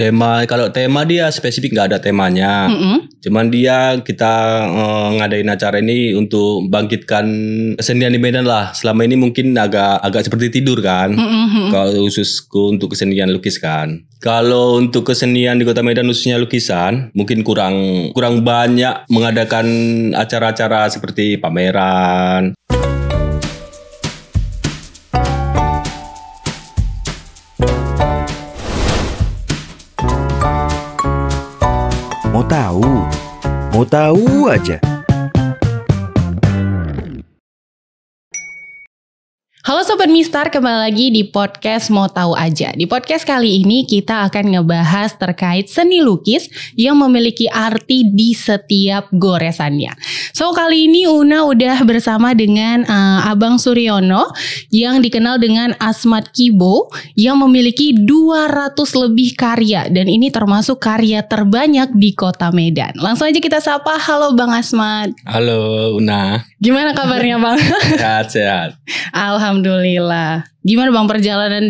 Kalau tema dia spesifik nggak ada temanya. Cuman kita ngadain acara ini untuk bangkitkan kesenian di Medan lah. Selama ini mungkin agak seperti tidur kan. Kalau khususku untuk kesenian lukis kan. Kalau untuk kesenian di Kota Medan khususnya lukisan, mungkin kurang banyak mengadakan acara-acara seperti pameran. Mau tahu aja. Halo Sobat Mistar, kembali lagi di podcast Mau Tahu Aja. Di podcast kali ini kita akan ngebahas terkait seni lukis yang memiliki arti di setiap goresannya. So kali ini Una udah bersama dengan Abang Suryono yang dikenal dengan Asmat Kibo yang memiliki 200 lebih karya dan ini termasuk karya terbanyak di Kota Medan. Langsung aja kita sapa, halo Bang Asmat. Halo Una. Gimana kabarnya Bang? Sehat. Alhamdulillah. Gimana Bang perjalanan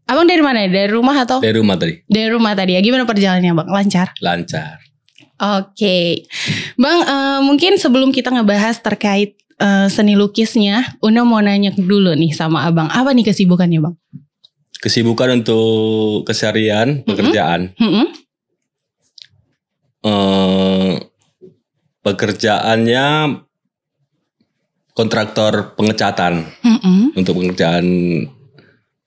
Abang dari mana? Dari rumah atau? Dari rumah tadi. Dari rumah tadi ya. Gimana perjalanannya Bang? Lancar? Lancar. Oke. Bang, mungkin sebelum kita ngebahas terkait seni lukisnya, Una mau nanya dulu nih sama Abang. Apa nih kesibukannya Bang? Kesibukan untuk keseharian, pekerjaan. Pekerjaannya kontraktor pengecatan untuk pengerjaan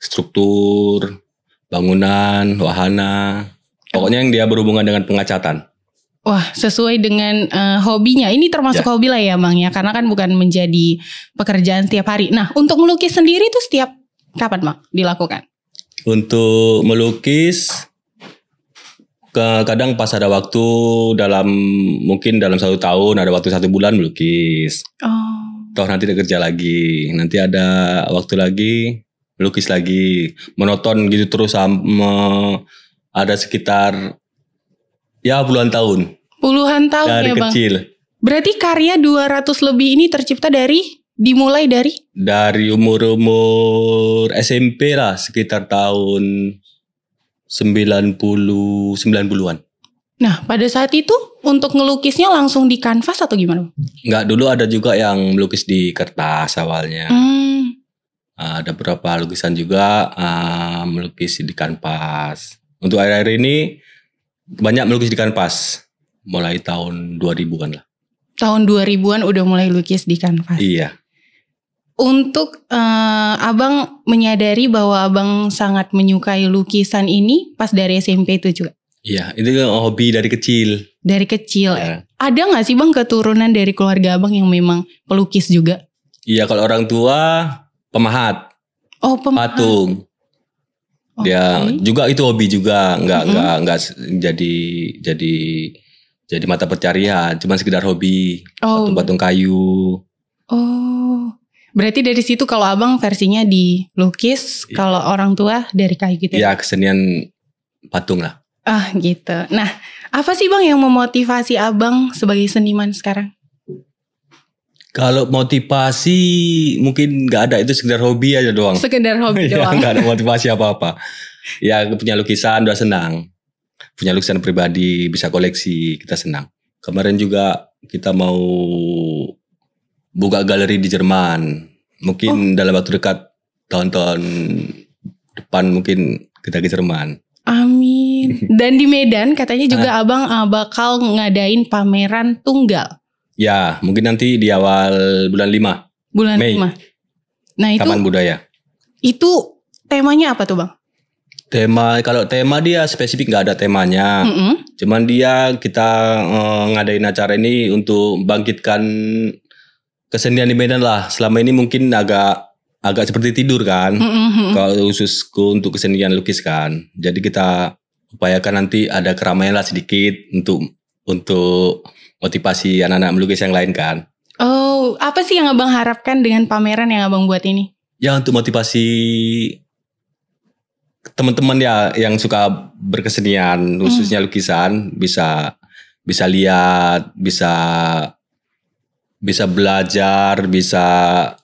struktur, bangunan, wahana, pokoknya yang dia berhubungan dengan pengecatan. Wah, sesuai dengan hobinya. Ini termasuk hobi lah ya Bang ya, karena kan bukan menjadi pekerjaan setiap hari. Nah, untuk melukis sendiri itu setiap kapan Bang dilakukan? Untuk melukis kadang pas ada waktu mungkin dalam 1 tahun, ada waktu 1 bulan melukis. Toh nanti ada kerja lagi, nanti ada waktu lagi, melukis lagi, monoton gitu terus ada sekitar puluhan tahun. Puluhan tahun dari ya Bang? Dari kecil. Berarti karya 200 lebih ini tercipta dimulai dari? Dari umur SMP lah, sekitar tahun 90-90an. Nah, pada saat itu untuk ngelukisnya langsung di kanvas atau gimana? Enggak, dulu ada juga yang melukis di kertas awalnya. Ada beberapa lukisan juga melukis di kanvas. Untuk akhir-akhir ini banyak melukis di kanvas. Mulai tahun 2000-an lah. Tahun 2000-an udah mulai lukis di kanvas? Iya. Untuk Abang menyadari bahwa Abang sangat menyukai lukisan ini pas dari SMP itu juga? Iya, itu hobi dari kecil. Dari kecil. Ya. Ada gak sih Bang keturunan dari keluarga Abang yang memang pelukis juga? Iya, kalau orang tua pemahat. Oh, pemahat. Patung. Dia juga itu hobi juga, nggak jadi mata pencarian, cuma sekedar hobi. Patung-patung kayu. Berarti dari situ kalau Abang versinya dilukis, kalau orang tua dari kayu gitu ya? Iya, kesenian patung lah. Gitu. Nah, apa sih Bang yang memotivasi Abang sebagai seniman sekarang? Kalau motivasi mungkin gak ada, itu sekedar hobi aja doang. Sekedar hobi doang. Gak ada motivasi apa-apa. Ya punya lukisan udah senang. Punya lukisan pribadi, bisa koleksi, kita senang. Kemarin juga kita mau buka galeri di Jerman. Mungkin dalam waktu dekat, tahun-tahun depan mungkin kita ke Jerman. Amin. Dan di Medan katanya juga Abang bakal ngadain pameran tunggal. Ya, mungkin nanti di awal bulan 5. Bulan Mei. 5. Nah itu Taman Budaya. Itu temanya apa tuh Bang? Kalau tema dia spesifik nggak ada temanya. Cuman kita ngadain acara ini untuk bangkitkan kesenian di Medan lah. Selama ini mungkin agak seperti tidur kan. Kalau khususku untuk kesenian lukis kan. Jadi kita upayakan nanti ada keramaian lah sedikit untuk motivasi anak-anak melukis yang lain kan. Apa sih yang Abang harapkan dengan pameran yang Abang buat ini? Ya untuk motivasi teman-teman ya yang suka berkesenian, khususnya lukisan, bisa lihat, bisa belajar, bisa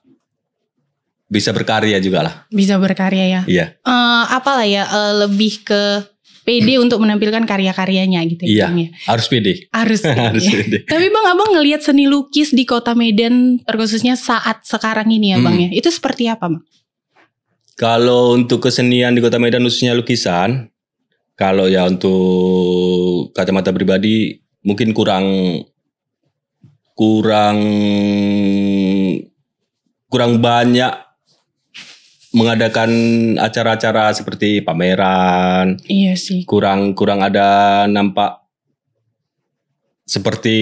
berkarya juga lah. Bisa berkarya ya. Iya. Apalah ya lebih ke pede untuk menampilkan karya-karyanya gitu ya Iya, Bang ya. harus pede. Harus pede. Harus pede. Tapi Bang, Abang ngelihat seni lukis di Kota Medan terkhususnya saat sekarang ini ya Bang ya. Itu seperti apa Bang? Kalau untuk kesenian di Kota Medan khususnya lukisan, kalau ya untuk kacamata pribadi mungkin kurang banyak mengadakan acara-acara seperti pameran. Iya sih. Kurang ada nampak seperti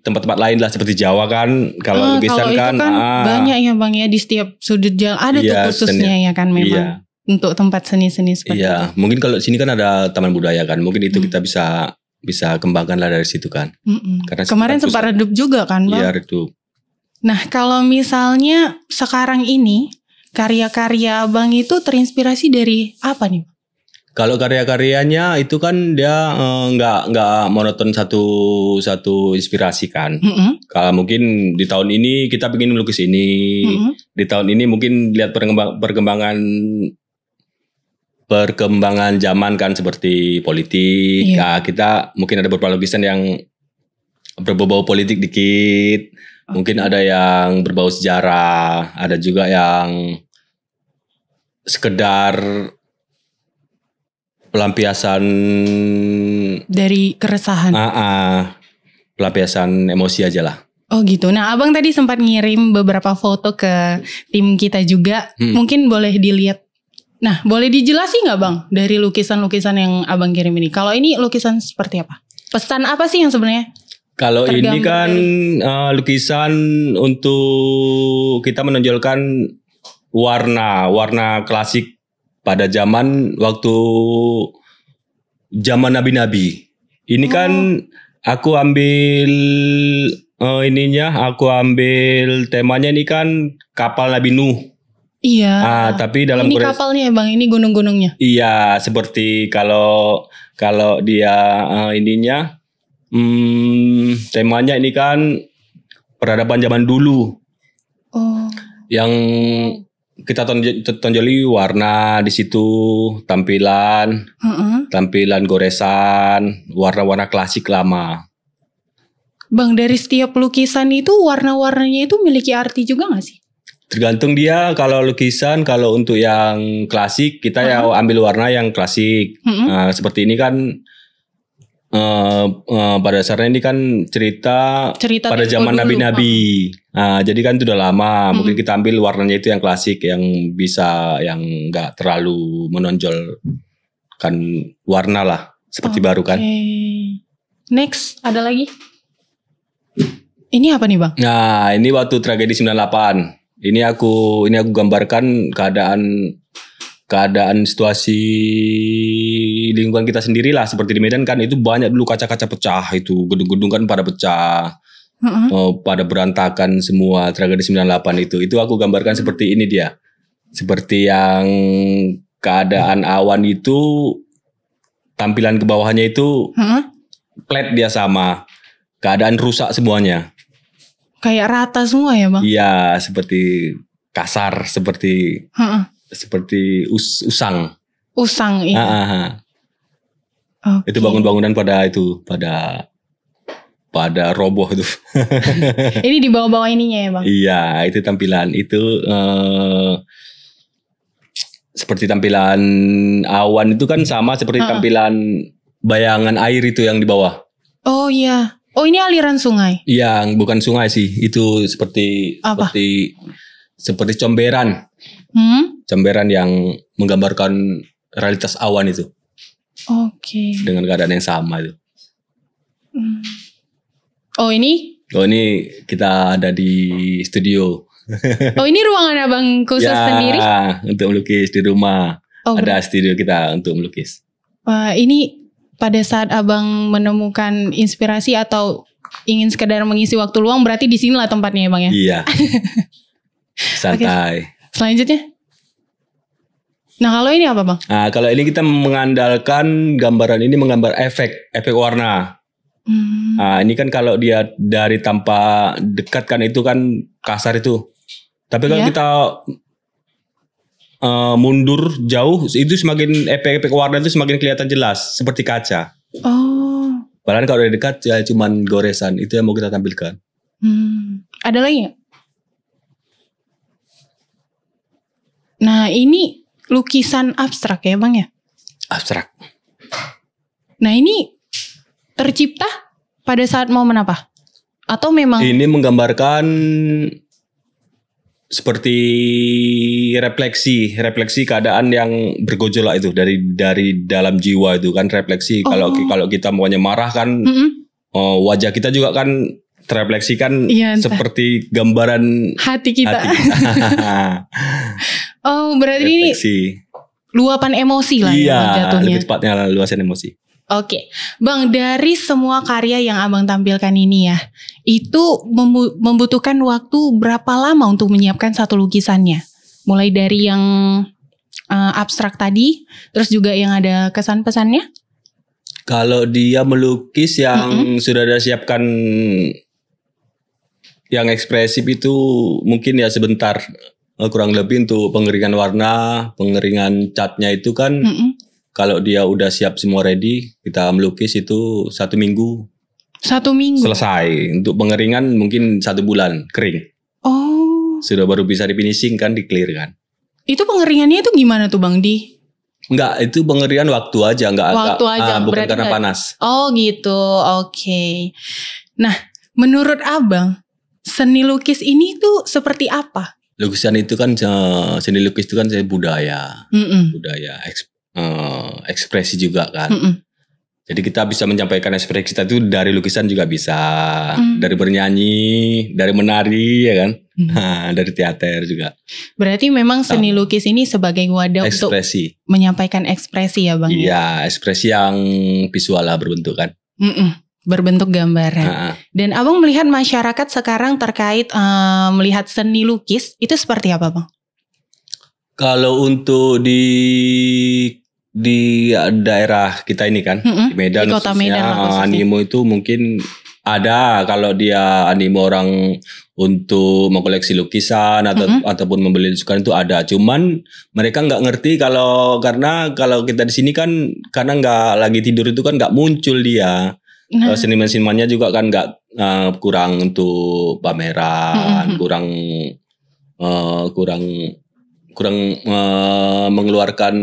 tempat-tempat lain lah, seperti Jawa kan. Kalau lukisan kalau kan, itu kan banyak ya Bang ya, di setiap sudut jalan ada tuh khususnya ya kan memang. Iya. Untuk tempat seni-seni seperti itu. Iya, mungkin kalau sini kan ada taman budaya kan, mungkin itu kita bisa kembangkan lah dari situ kan. Karena kemarin sempat redup juga kan Bang? Iya, redup. Nah kalau misalnya sekarang ini karya-karya Abang itu terinspirasi dari apa nih? Kalau karya-karyanya itu kan dia nggak monoton satu inspirasi kan. Kalau mungkin di tahun ini kita pengen melukis ini, di tahun ini mungkin lihat perkembangan zaman kan seperti politik. Iya. Nah, kita mungkin ada beberapa lukisan yang berbau politik dikit. Mungkin ada yang berbau sejarah, ada juga yang sekedar pelampiasan dari keresahan. Pelampiasan emosi aja lah. Oh gitu. Nah Abang tadi sempat ngirim beberapa foto ke tim kita juga. Mungkin boleh dilihat. Nah boleh dijelasin gak Bang dari lukisan-lukisan yang Abang kirim ini? Kalau ini lukisan seperti apa? Pesan apa sih yang sebenarnya? Kalau ini kan lukisan untuk kita menonjolkan warna klasik pada zaman nabi-nabi. Ini kan aku ambil temanya ini kan kapal Nabi Nuh. Iya. Tapi dalam ini kapalnya ya Bang, ini gunung-gunungnya. Iya, seperti kalau dia temanya ini kan peradaban zaman dulu. Yang kita tonjoli warna di situ, tampilan goresan, warna-warna klasik lama. Bang, dari setiap lukisan itu warna-warnanya itu memiliki arti juga gak sih? Tergantung dia. Kalau lukisan, kalau untuk yang klasik kita ya ambil warna yang klasik. Seperti ini kan pada dasarnya ini kan cerita pada zaman nabi-nabi. Jadi kan itu udah lama. Mungkin kita ambil warnanya itu yang klasik, yang nggak terlalu menonjolkan warna lah, seperti baru kan. Next, ada lagi? Ini apa nih Bang? Nah, ini waktu tragedi 98. Ini aku gambarkan keadaan situasi lingkungan kita sendiri lah, seperti di Medan kan itu banyak dulu kaca-kaca pecah, itu gedung-gedung kan pada pecah, pada berantakan semua. Tragedi 98 itu aku gambarkan seperti ini dia, seperti yang keadaan awan itu tampilan ke bawahnya itu flat dia sama, keadaan rusak semuanya. Kayak rata semua ya Bang? Iya, seperti kasar, seperti usang. Usang iya. Itu bangunan-bangunan pada roboh itu. Ini di bawah-bawah ininya ya Bang? Iya, itu tampilan itu seperti tampilan awan itu kan sama seperti tampilan bayangan air itu yang di bawah. Oh iya. Oh ini aliran sungai? Yang bukan sungai sih, itu seperti comberan. Comberan yang menggambarkan realitas awan itu. Oke. Dengan keadaan yang sama itu. Oh ini kita ada di studio. Oh ini ruangan Abang khusus sendiri? Ya, untuk melukis di rumah. Ada studio kita untuk melukis. Ini pada saat Abang menemukan inspirasi atau ingin sekedar mengisi waktu luang, berarti di sinilah tempatnya ya Bang ya? Iya. Santai. Selanjutnya? Nah kalau ini apa Bang? Nah kalau ini kita mengandalkan menggambar efek warna. Nah ini kan kalau dia dari tanpa dekat kan itu kan kasar itu. Tapi kalau kita mundur jauh, itu semakin efek warna itu semakin kelihatan jelas seperti kaca. Oh. Padahal kalau dari dekat ya cuman goresan, itu yang mau kita tampilkan. Ada lagi nggak? Nah ini lukisan abstrak ya Bang ya? Abstrak. Nah ini tercipta pada saat momen apa? Atau memang? Ini menggambarkan seperti refleksi keadaan yang bergejolak itu dari dalam jiwa itu kan, refleksi. Kalau kita maunya marah kan, wajah kita juga kan terefleksikan seperti gambaran hati kita. Oh berarti refleksi. Ini luapan emosi lah ya jatuhnya. Iya, lebih tepatnya luasan emosi. Oke, Bang, dari semua karya yang Abang tampilkan ini ya, itu membutuhkan waktu berapa lama untuk menyiapkan satu lukisannya? Mulai dari yang abstrak tadi, terus juga yang ada kesan pesannya? Kalau dia melukis yang sudah ada siapkan yang ekspresif itu mungkin ya sebentar, kurang lebih untuk pengeringan warna, pengeringan catnya itu kan kalau dia udah siap semua ready, kita melukis itu 1 minggu. 1 minggu? Selesai. Untuk pengeringan mungkin 1 bulan kering. Oh. Sudah baru bisa di-finishing kan, di-clear kan. Itu pengeringannya itu gimana tuh Bang Di? Enggak, itu pengeringan waktu aja, bukan karena panas. Oh gitu, oke. Nah, menurut Abang, seni lukis ini tuh seperti apa? Lukisan itu kan, seni lukis itu kan budaya. Budaya, ekspresi juga kan. Jadi kita bisa menyampaikan ekspresi kita itu dari lukisan juga bisa, dari bernyanyi, dari menari ya kan, dari teater juga. Berarti memang seni lukis ini sebagai wadah ekspresi. Untuk menyampaikan ekspresi ya Bang? Iya, ekspresi yang visual lah berbentuk kan. Berbentuk gambaran. Dan Abang melihat masyarakat sekarang terkait melihat seni lukis itu seperti apa Bang? Kalau untuk di daerah kita ini kan, di Medan, di kota Medan animo itu mungkin ada. Kalau dia animo orang untuk mengkoleksi lukisan ataupun membeli lukisan itu ada. Cuman mereka nggak ngerti karena kalau kita di sini kan karena nggak lagi tidur itu kan nggak muncul dia. Seniman-senimannya juga kan nggak kurang untuk pameran, kurang mengeluarkan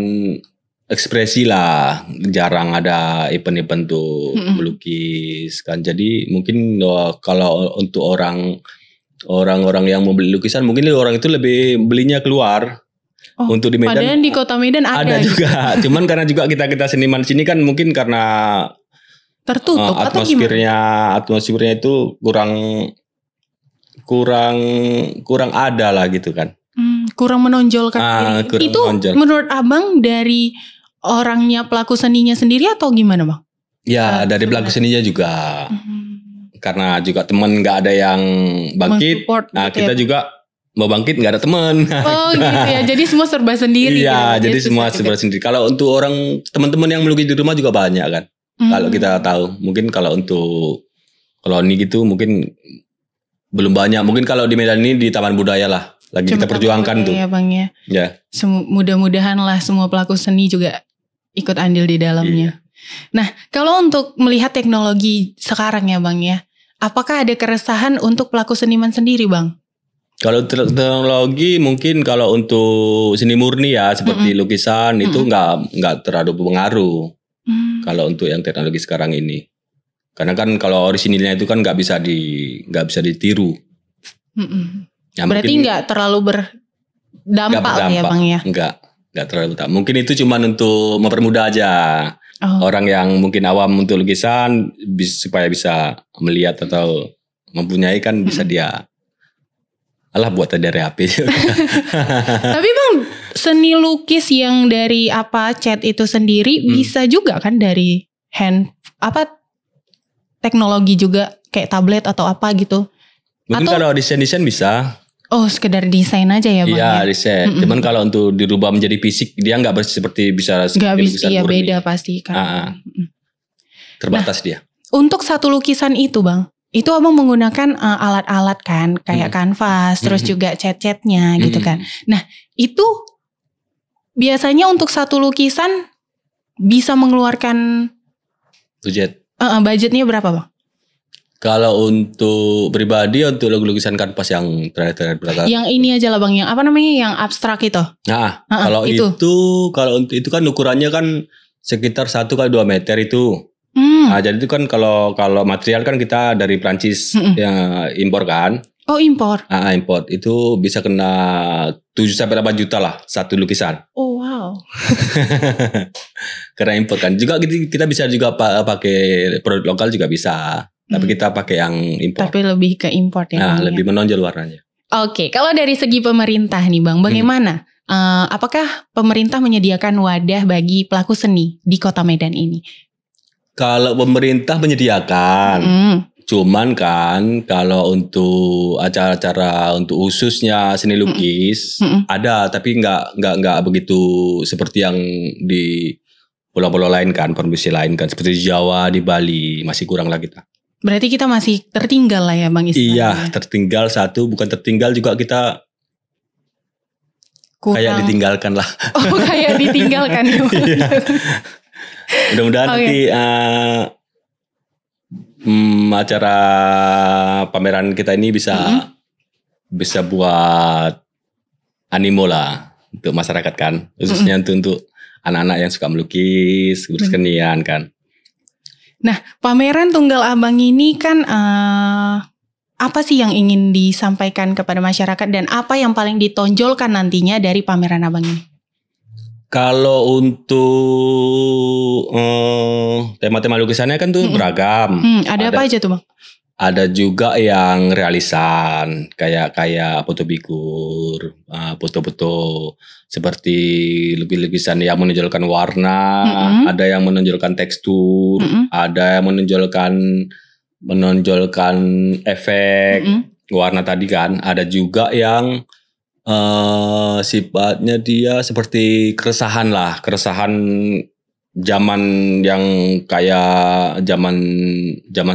ekspresi lah, jarang ada event-event tuh melukis kan. Jadi mungkin kalau untuk orang-orang yang mau beli lukisan mungkin orang itu lebih belinya keluar. Untuk di Medan, padahal di kota Medan ada juga. Cuman karena juga kita seniman sini kan mungkin karena tertutup atmosfernya itu kurang ada lah gitu kan. Kurang menonjolkan diri. Itu menurut Abang dari orangnya pelaku seninya sendiri atau gimana Bang? Ya dari pelaku seninya juga. Karena juga teman gak ada yang bangkit. Nah kita juga mau bangkit gak ada teman. Oh gitu ya. Jadi semua serba sendiri. Iya jadi semua serba sendiri. Kalau untuk orang teman-teman yang melukis di rumah juga banyak kan. Kalau kita tahu. Mungkin kalau untuk koloni gitu mungkin belum banyak. Mungkin kalau di Medan ini di Taman Budaya lah. Lagi kita perjuangkan tuh. Ya Bang ya. Ya. Mudah-mudahan lah semua pelaku seni juga ikut andil di dalamnya. Nah, kalau untuk melihat teknologi sekarang ya Bang ya, apakah ada keresahan untuk pelaku seniman sendiri Bang? Kalau teknologi mungkin kalau untuk seni murni ya seperti lukisan itu nggak terlalu berpengaruh. Kalau untuk yang teknologi sekarang ini, karena kan kalau orisinilnya itu kan nggak bisa ditiru. Ya, berarti nggak terlalu berdampak ya Bang ya? Nggak terlalu berdampak. Mungkin itu cuma untuk mempermudah aja. Orang yang mungkin awam untuk lukisan supaya bisa melihat atau mempunyai kan bisa dia buat dari HP. Tapi Bang, seni lukis yang dari cat itu sendiri bisa juga kan dari teknologi juga kayak tablet atau apa gitu. Mungkin kalau desain bisa. Oh, sekedar desain aja ya Bang? Iya, desain. Cuman kalau untuk dirubah menjadi fisik, dia nggak seperti bisa. Nggak bisa, iya beda pasti kan. Terbatas dia. Untuk satu lukisan itu Bang, itu Abang menggunakan alat-alat kan, kayak kanvas, terus juga cat-catnya gitu kan. Nah, itu biasanya untuk satu lukisan bisa mengeluarkan budgetnya berapa Bang? Kalau untuk pribadi, untuk lukisan kanvas yang terakhir belakang. Yang ini aja lah Bang, yang apa namanya, yang abstrak itu. Nah, kalau untuk itu kan ukurannya kan sekitar 1x2 meter itu. Nah, jadi itu kan kalau material kan kita dari Prancis yang impor kan. Oh, impor. Import itu bisa kena 7-8 juta lah satu lukisan. Oh wow. Karena impor kan. Juga kita bisa juga pakai produk lokal juga bisa. Tapi kita pakai yang impor. Tapi lebih ke impor ya. Nah, lebih menonjol warnanya. Oke, kalau dari segi pemerintah nih Bang, bagaimana? Apakah pemerintah menyediakan wadah bagi pelaku seni di Kota Medan ini? Kalau pemerintah menyediakan, cuman kan kalau untuk acara-acara untuk khususnya seni lukis ada, tapi nggak begitu seperti yang di pulau-pulau lain kan, provinsi lain kan, seperti di Jawa, di Bali masih kurang lah kita. Berarti kita masih tertinggal lah ya Bang istilahnya. Iya, tertinggal satu, bukan tertinggal juga kita kayak ditinggalkan lah. Oh, kayak ditinggalkan. Iya. Mudah-mudahan nanti acara pameran kita ini bisa buat animo lah untuk masyarakat kan, khususnya untuk anak-anak yang suka melukis, berkesenian kan. Nah, pameran Tunggal Abang ini kan apa sih yang ingin disampaikan kepada masyarakat dan apa yang paling ditonjolkan nantinya dari pameran Abang ini? Kalau untuk tema-tema lukisannya kan tuh beragam. Ada apa aja tuh Bang? Ada juga yang realisan kayak fotobikur, foto-foto seperti lukisan yang menonjolkan warna, ada yang menonjolkan tekstur, ada yang menonjolkan efek warna tadi kan, ada juga yang sifatnya dia seperti keresahan zaman yang kayak zaman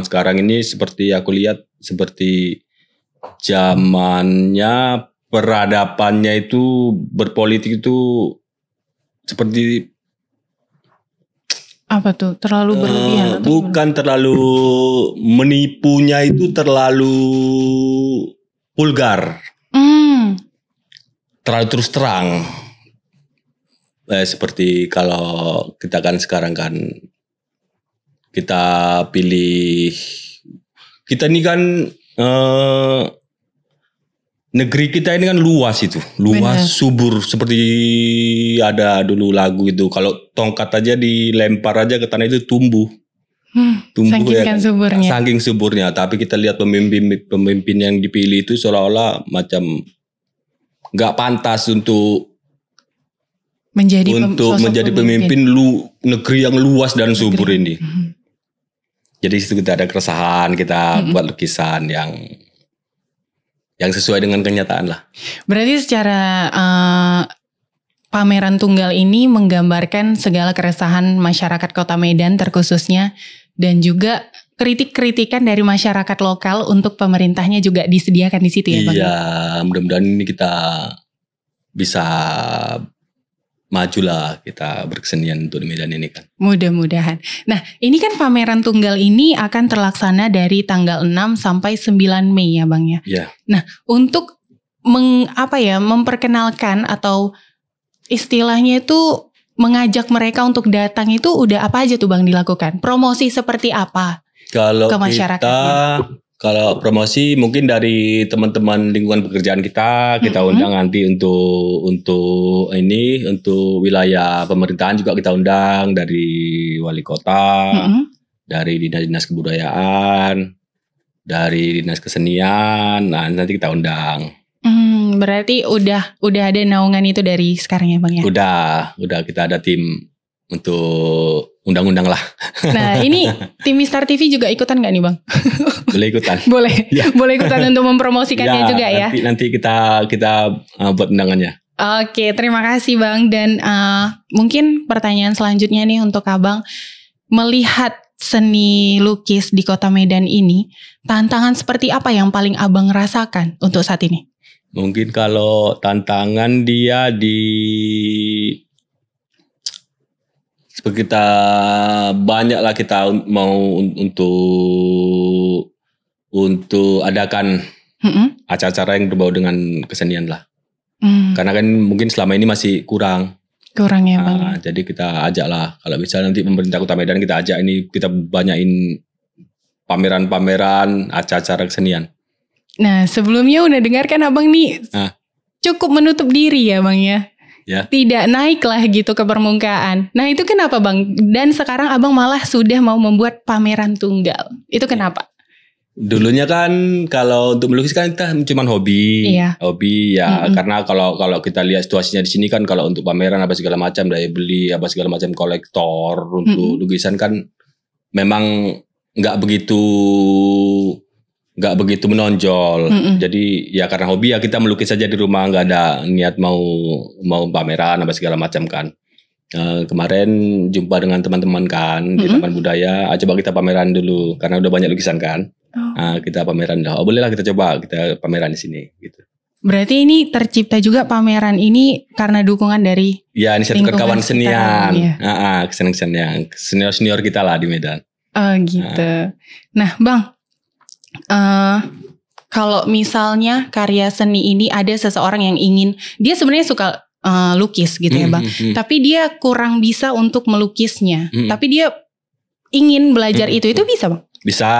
sekarang ini, seperti aku lihat seperti zamannya peradabannya itu berpolitik itu seperti apa tuh, terlalu berlebihan? Bukan terlalu menipunya, itu terlalu vulgar, terlalu terus terang. Seperti kalau kita kan sekarang kan kita pilih, kita ini kan negeri kita ini kan luas subur, seperti ada dulu lagu itu, kalau tongkat aja dilempar aja ke tanah itu tumbuh saking suburnya. Tapi kita lihat pemimpin yang dipilih itu seolah-olah macam nggak pantas untuk menjadi pemimpin negeri yang luas dan subur ini. Jadi situ kita ada keresahan, kita buat lukisan yang sesuai dengan kenyataan lah. Berarti secara pameran tunggal ini menggambarkan segala keresahan masyarakat Kota Medan terkhususnya, dan juga kritik-kritikan dari masyarakat lokal untuk pemerintahnya juga disediakan di situ ya Bang? Iya, mudah-mudahan ini kita bisa majulah kita berkesenian untuk di Medan ini kan. Mudah-mudahan. Nah, ini kan pameran tunggal ini akan terlaksana dari tanggal 6 sampai 9 Mei ya Bang ya? Iya. Nah, untuk memperkenalkan atau istilahnya itu mengajak mereka untuk datang itu udah apa aja tuh Bang dilakukan? Promosi seperti apa ke masyarakatnya? Kalau promosi mungkin dari teman-teman lingkungan pekerjaan kita undang nanti untuk wilayah pemerintahan juga kita undang, dari wali kota, dari dinas-dinas kebudayaan, dari dinas kesenian. Nah, nanti kita undang. Berarti udah ada naungan itu dari sekarang ya Bang ya? Udah kita ada tim untuk undang-undang lah. Nah, ini tim Mistar TV juga ikutan gak nih Bang? Boleh ikutan. Boleh. Ya. Boleh ikutan untuk mempromosikannya juga ya. Nanti kita buat undangannya. Oke, terima kasih Bang. Dan mungkin pertanyaan selanjutnya nih untuk Abang, melihat seni lukis di Kota Medan ini, tantangan seperti apa yang paling Abang rasakan untuk saat ini? Mungkin kalau tantangan dia di kita banyak lah kita mau untuk adakan acara-acara yang berbau dengan kesenian lah. Karena kan mungkin selama ini masih kurang ya Bang. Jadi kita ajak lah, kalau misalnya nanti pemerintah Kota Medan kita ajak ini, kita banyain pameran-pameran acara-acara kesenian. Nah sebelumnya udah dengarkan abang nih cukup menutup diri ya Bang ya. Tidak naik lah gitu ke permukaan. Nah itu kenapa Bang? Dan sekarang abang malah sudah mau membuat pameran tunggal. Itu kenapa? Dulunya kan kalau untuk melukis kan kita cuma hobi. Hobi ya, karena kalau kita lihat situasinya di sini kan, kalau untuk pameran apa segala macam, daya beli apa segala macam, kolektor untuk lukisan kan memang nggak begitu menonjol. Jadi ya karena hobi ya kita melukis saja di rumah, nggak ada niat mau pameran apa segala macam kan. Kemarin jumpa dengan teman-teman kan di Taman Budaya, coba kita pameran dulu karena udah banyak lukisan kan. Kita pameran dah. Bolehlah kita coba kita pameran di sini gitu. Berarti ini tercipta juga pameran ini karena dukungan dari inisiatif kawan senian. Kesenian senior kita lah di Medan. Oh gitu. Nah Bang, kalau misalnya karya seni ini ada seseorang yang ingin, dia sebenarnya suka lukis gitu ya Bang, tapi dia kurang bisa untuk melukisnya, tapi dia ingin belajar itu bisa Bang? Bisa.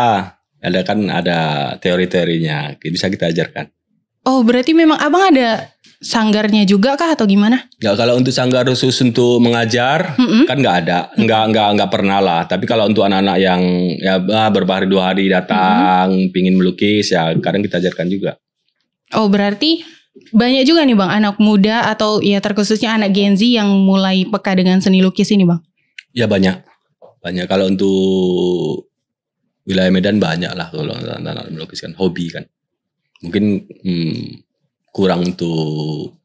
Ada teori-teorinya, bisa kita ajarkan. Oh berarti memang abang ada sanggarnya juga kah atau gimana? Ya kalau untuk sanggar khusus untuk mengajar kan nggak ada, nggak pernah lah. Tapi kalau untuk anak-anak yang ya beberapa hari 2 hari datang pingin melukis, ya kadang kita ajarkan juga. Oh berarti banyak juga nih Bang anak muda atau ya terkhususnya anak Gen Z yang mulai peka dengan seni lukis ini Bang? Ya banyak kalau untuk wilayah Medan banyak lah kalau anak-anak melukis kan, hobi kan. Mungkin kurang untuk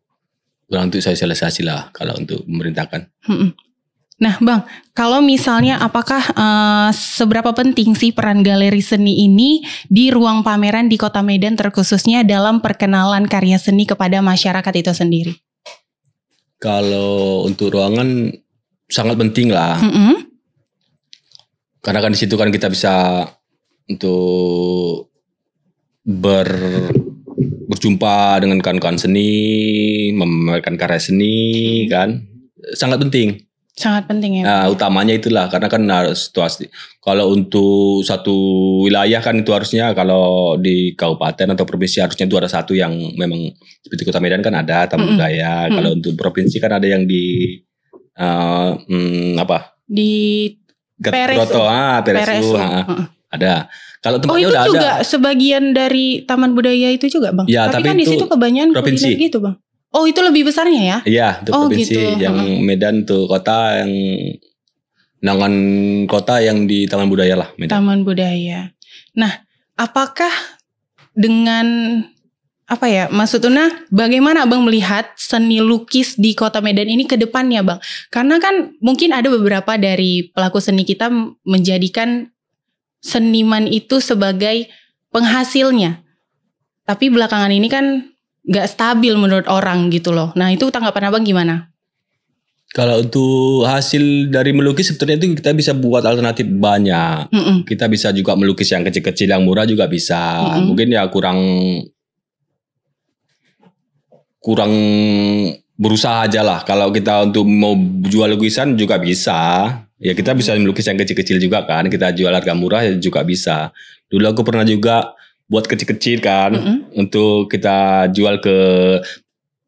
sosialisasi lah kalau untuk memerintahkan. Nah Bang, kalau misalnya apakah seberapa penting sih peran galeri seni ini di ruang pameran di Kota Medan terkhususnya dalam perkenalan karya seni kepada masyarakat itu sendiri? Kalau untuk ruangan sangat penting lah. Karena kan di situ kan kita bisa untuk berjumpa dengan kawan-kawan seni, memamerkan karya seni kan, sangat penting. Sangat penting ya. Nah, utamanya itulah karena kan harus situasi. Kalau untuk satu wilayah kan itu harusnya, kalau di kabupaten atau provinsi harusnya itu ada satu yang memang seperti Kota Medan kan ada Taman Budaya. Kalau untuk provinsi kan ada yang di di PRSU. Ada. Kalau tempatnya udah ada. Oh itu juga sebagian dari Taman Budaya itu juga Bang? Ya, tapi kan di situ kebanyakan provinsi gitu Bang? Oh itu lebih besarnya ya? Iya itu provinsi gitu. Yang Medan tuh kota yang nangan kota yang di Taman Budaya lah Medan. Taman Budaya. Nah apakah dengan maksudnya bagaimana Abang melihat seni lukis di Kota Medan ini ke depannya Bang? Karena kan mungkin ada beberapa dari pelaku seni kita menjadikan seniman itu sebagai penghasilnya. Tapi belakangan ini kan gak stabil menurut orang gitu loh. Nah itu tanggapan Abang gimana? Kalau untuk hasil dari melukis sebetulnya itu kita bisa buat alternatif banyak. Kita bisa juga melukis yang kecil-kecil, yang murah juga bisa. Mungkin ya kurang berusaha aja lah. Kalau kita untuk mau jual lukisan juga bisa. Ya kita bisa melukis yang kecil-kecil juga kan. Kita jual harga murah juga bisa. Dulu aku pernah juga buat kecil-kecil kan. Untuk kita jual ke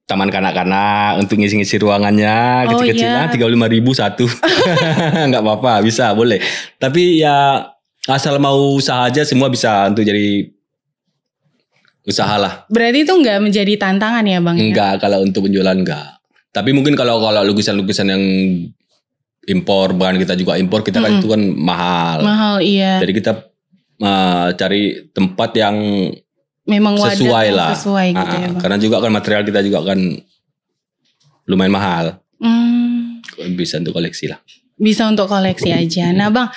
taman kanak-kanak. Untuk ngisi-ngisi ruangannya. Kecil-kecil 35.000 satu. Nggak apa-apa, bisa, boleh. Tapi ya asal mau usaha aja semua bisa untuk jadi usaha lah. Berarti itu nggak menjadi tantangan ya Bang? Enggak, kalau untuk penjualan enggak. Tapi mungkin kalau lukisan-lukisan yang impor, bahan kita juga impor, kita kan itu kan mahal. Mahal iya. Jadi kita cari tempat yang memang sesuai lah. Sesuai gitu ya Bang. Karena juga kan material kita juga kan lumayan mahal. Bisa untuk koleksi lah. Bisa untuk koleksi aja. Nah Bang,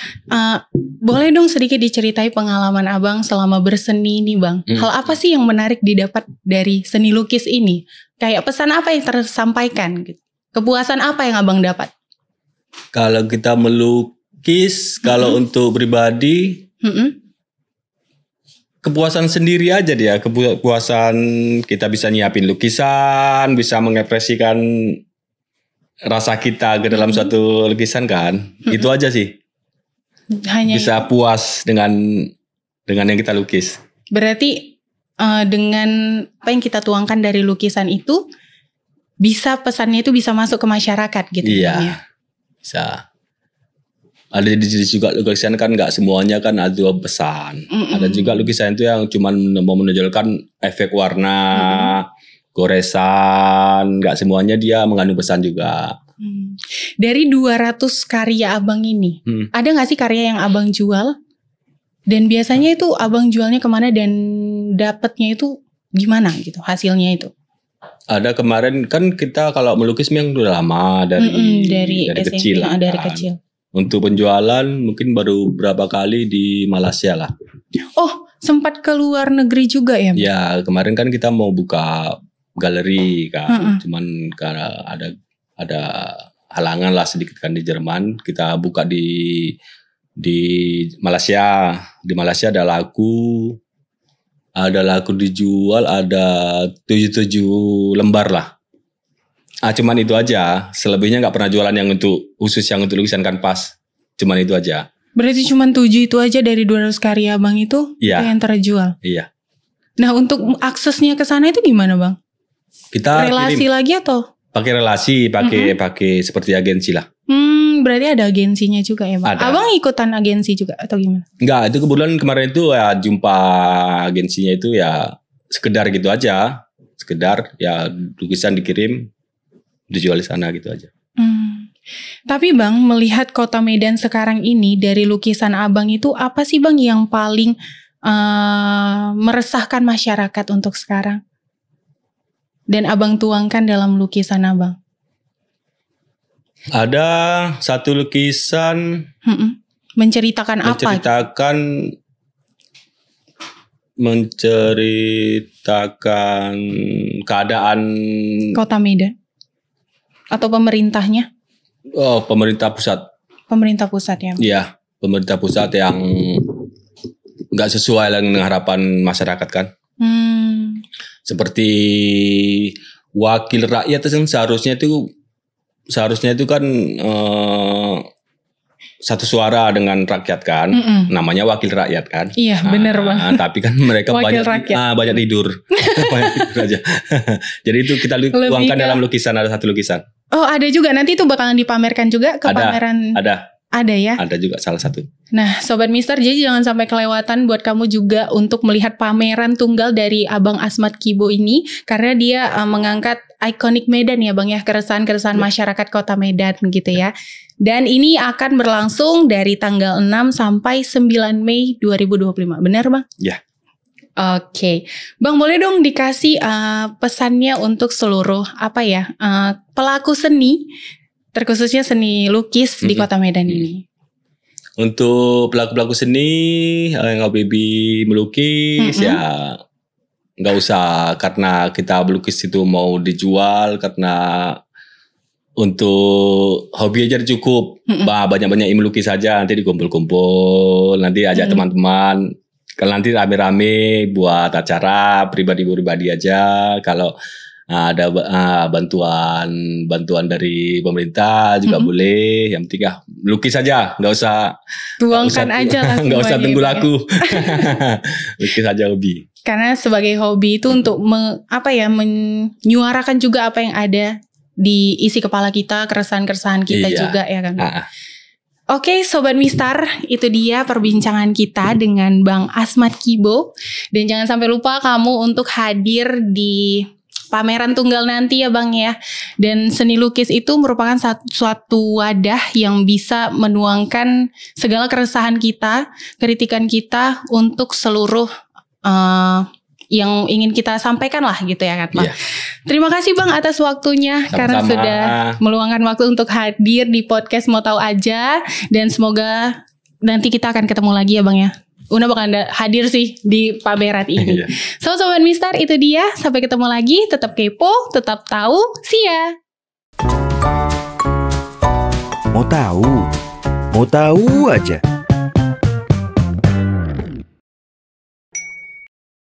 boleh dong sedikit diceritai pengalaman Abang selama berseni nih Bang. Hal apa sih yang menarik didapat dari seni lukis ini? Kayak pesan apa yang tersampaikan gitu? Kepuasan apa yang Abang dapat? Kalau kita melukis, kalau untuk pribadi, kepuasan sendiri aja dia. Kepuasan kita bisa nyiapin lukisan, bisa mengekspresikan rasa kita ke dalam suatu lukisan kan. Itu aja sih. Hanya bisa itu. Puas dengan yang kita lukis. Berarti dengan apa yang kita tuangkan dari lukisan itu, bisa pesannya itu bisa masuk ke masyarakat gitu. Iya, ya? Bisa. Ada juga lukisan kan nggak semuanya kan ada pesan. Ada juga lukisan itu yang cuma mau menonjolkan efek warna, goresan, nggak semuanya dia mengandung pesan juga. Dari 200 karya abang ini, ada nggak sih karya yang abang jual? Dan biasanya itu abang jualnya kemana dan dapatnya itu gimana gitu hasilnya itu? Ada kemarin kan kita kalau melukis yang udah lama dari kecil lah. Dari kecil. Untuk penjualan mungkin baru berapa kali di Malaysia lah. Oh, sempat ke luar negeri juga ya? Ya, kemarin kan kita mau buka galeri kan. Cuman karena ada halangan lah sedikit kan di Jerman. Kita buka di Malaysia. Di Malaysia ada laku dijual ada 77 lembar lah. Cuman itu aja. Selebihnya nggak pernah jualan yang khusus yang untuk lukisan kanvas. Cuman itu aja. Berarti cuman 7 itu aja dari 200 karya bang itu yang terjual. Iya. Nah untuk aksesnya ke sana itu gimana bang? Kita relasi kirim. Lagi atau? Pakai relasi, pakai seperti agensi lah. Berarti ada agensinya juga ya bang? Ada. Abang ikutan agensi juga atau gimana? Enggak, itu kebetulan kemarin itu ya jumpa agensinya itu ya sekedar gitu aja. Sekedar ya lukisan dikirim, dijual di sana gitu aja. Tapi bang, melihat kota Medan sekarang ini dari lukisan abang itu apa sih bang yang paling meresahkan masyarakat untuk sekarang? Dan abang tuangkan dalam lukisan abang? Ada satu lukisan menceritakan apa? Menceritakan keadaan kota Medan atau pemerintahnya? Oh, pemerintah pusat. Pemerintah pusat ya? Iya, pemerintah pusat yang nggak sesuai dengan harapan masyarakat kan. Seperti wakil rakyat yang seharusnya itu kan satu suara dengan rakyat kan, namanya wakil rakyat kan. Iya benar bang. Tapi kan mereka banyak tidur, banyak tidur aja. Jadi itu kita tuangkan dalam lukisan, ada satu lukisan. Oh ada juga, nanti itu bakalan dipamerkan juga ke pameran. Ada ya? Ada juga salah satu. Nah Sobat Mister, jadi jangan sampai kelewatan buat kamu juga untuk melihat pameran tunggal dari Abang Asmat Kibo ini. Karena dia mengangkat ikonik Medan ya Bang ya, keresahan-keresahan masyarakat kota Medan gitu ya. Dan ini akan berlangsung dari tanggal 6 sampai 9 Mei 2025. Benar Bang? Ya. Oke. Bang boleh dong dikasih pesannya untuk seluruh pelaku seni, terkhususnya seni lukis di kota Medan ini. Untuk pelaku-pelaku seni yang hobi melukis ya nggak usah karena kita melukis itu mau dijual, karena untuk hobi aja cukup. Banyak-banyak melukis saja, nanti dikumpul-kumpul, nanti ajak teman-teman. Kalau nanti rame-rame buat acara pribadi-pribadi aja. Kalau ada bantuan dari pemerintah juga boleh. Yang penting lukis aja, nggak usah tuangkan aja lah, nggak usah tunggu laku. Lukis aja hobi. Karena sebagai hobi itu untuk menyuarakan juga apa yang ada di isi kepala kita, keresahan-keresahan kita juga ya kan. Oke Sobat Mistar, itu dia perbincangan kita dengan Bang Asmat Kibo. Dan jangan sampai lupa kamu untuk hadir di pameran tunggal nanti ya Bang ya. Dan seni lukis itu merupakan suatu wadah yang bisa menuangkan segala keresahan kita, kritikan kita untuk seluruh yang ingin kita sampaikan lah gitu ya kan Bang. Yeah. Terima kasih Bang atas waktunya. Sama-sama. Karena sudah meluangkan waktu untuk hadir di podcast Mau Tahu Aja. Dan semoga nanti kita akan ketemu lagi ya Bang ya. Una bakal hadir sih di pameran ini. So Sobat Mistar, itu dia. Sampai ketemu lagi. Tetap kepo, tetap tahu. See ya. Mau tahu? Mau tahu aja.